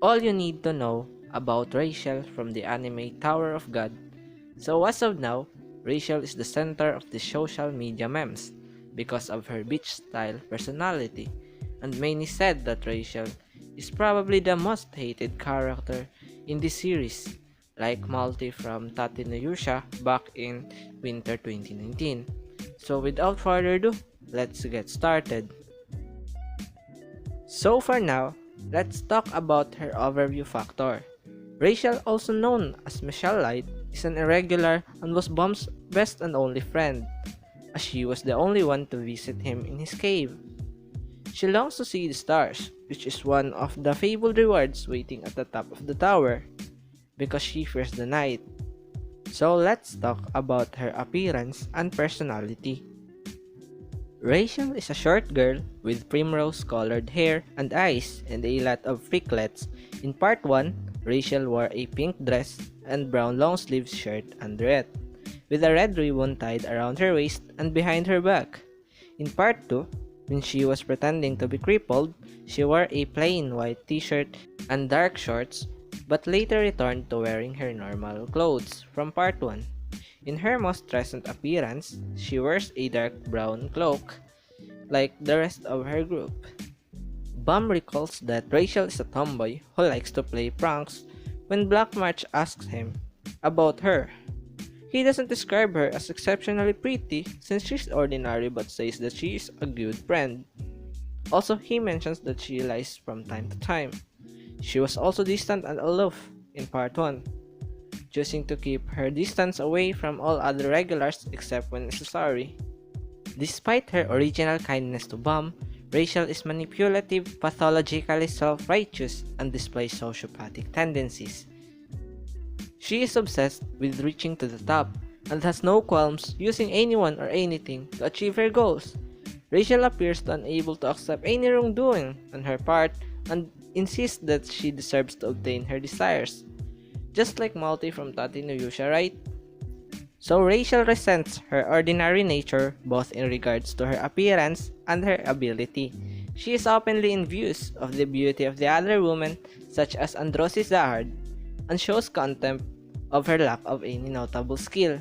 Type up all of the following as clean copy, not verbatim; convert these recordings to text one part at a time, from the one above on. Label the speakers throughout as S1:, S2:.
S1: all you need to know about Rachel from the anime Tower of God. So as of now, Rachel is the center of the social media memes because of her beach style personality, and many said that Rachel is probably the most hated character in this series, like Malty from Tate no Yuusha back in winter 2019. So without further ado, let's get started. So for now, let's talk about her overview factor. Rachel, also known as Michelle Light, is an irregular and was Baam's best and only friend, as she was the only one to visit him in his cave. She longs to see the stars, which is one of the fabled rewards waiting at the top of the tower, because she fears the night. So let's talk about her appearance and personality. Rachel is a short girl with primrose-colored hair and eyes and a lot of freaklets. In part 1, Rachel wore a pink dress and brown long-sleeved shirt under it, with a red ribbon tied around her waist and behind her back. In part 2, when she was pretending to be crippled, she wore a plain white t-shirt and dark shorts, but later returned to wearing her normal clothes from part 1. In her most recent appearance, she wears a dark brown cloak, like the rest of her group. Baam recalls that Rachel is a tomboy who likes to play pranks when Black March asks him about her. He doesn't describe her as exceptionally pretty since she's ordinary, but says that she is a good friend. Also, he mentions that she lies from time to time. She was also distant and aloof in part 1, choosing to keep her distance away from all other regulars except when necessary. Despite her original kindness to Baam, Rachel is manipulative, pathologically self-righteous, and displays sociopathic tendencies. She is obsessed with reaching to the top, and has no qualms using anyone or anything to achieve her goals. Rachel appears unable to accept any wrongdoing on her part, and insists that she deserves to obtain her desires. Just like Malty from Tate no Yuusha, right? So Rachel resents her ordinary nature both in regards to her appearance and her ability. She is openly envious of the beauty of the other women such as Androsi Zahard, and shows contempt of her lack of any notable skill.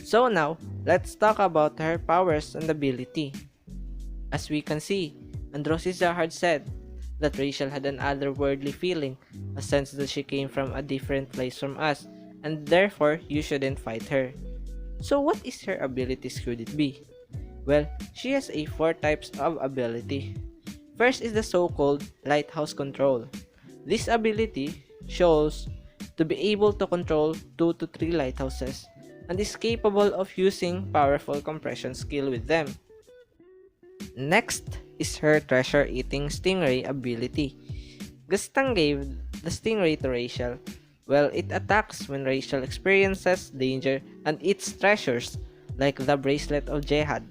S1: So now, let's talk about her powers and ability. As we can see, Androsi Zahard said that Rachel had an otherworldly feeling, a sense that she came from a different place from us, and therefore you shouldn't fight her. So what is her abilities could it be? Well, she has a 4 types of ability. First is the so-called lighthouse control. This ability shows to be able to control 2 to 3 lighthouses and is capable of using powerful compression skill with them. Next is her treasure-eating stingray ability. Gustan gave the stingray to Rachel. Well, it attacks when Rachel experiences danger and eats treasures, like the bracelet of Jehad.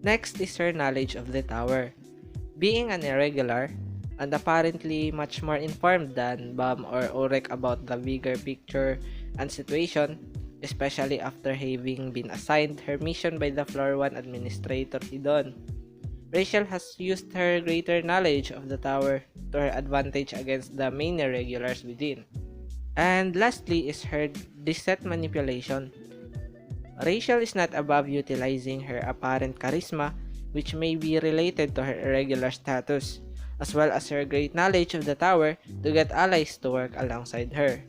S1: Next is her knowledge of the tower. Being an irregular, and apparently much more informed than Baam or Ulrich about the bigger picture and situation, especially after having been assigned her mission by the Floor 1 Administrator Idon. Rachel has used her greater knowledge of the tower to her advantage against the main irregulars within. And lastly is her deceit manipulation. Rachel is not above utilizing her apparent charisma, which may be related to her irregular status, as well as her great knowledge of the tower to get allies to work alongside her.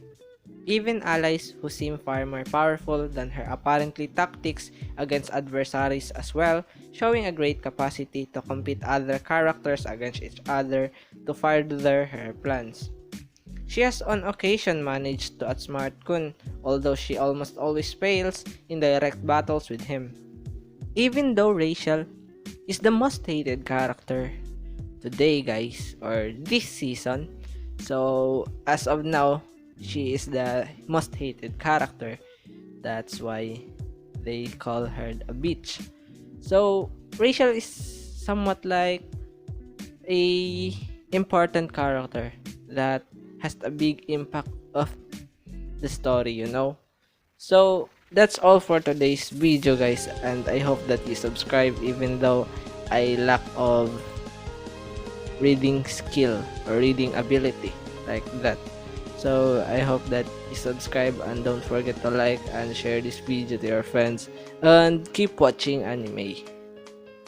S1: Even allies who seem far more powerful than her apparently tactics against adversaries as well, showing a great capacity to compete other characters against each other to further her plans. She has on occasion managed to outsmart Kun, although she almost always fails in direct battles with him. Even though Rachel is the most hated character today, guys, or this season, so as of now, she is the most hated character. That's why they call her a bitch. So Rachel is somewhat like a important character that has a big impact of the story, you know. So that's all for today's video, guys, and I hope that you subscribe even though I lack of reading skill or reading ability like that. So I hope that you subscribe and don't forget to like and share this video to your friends and keep watching anime.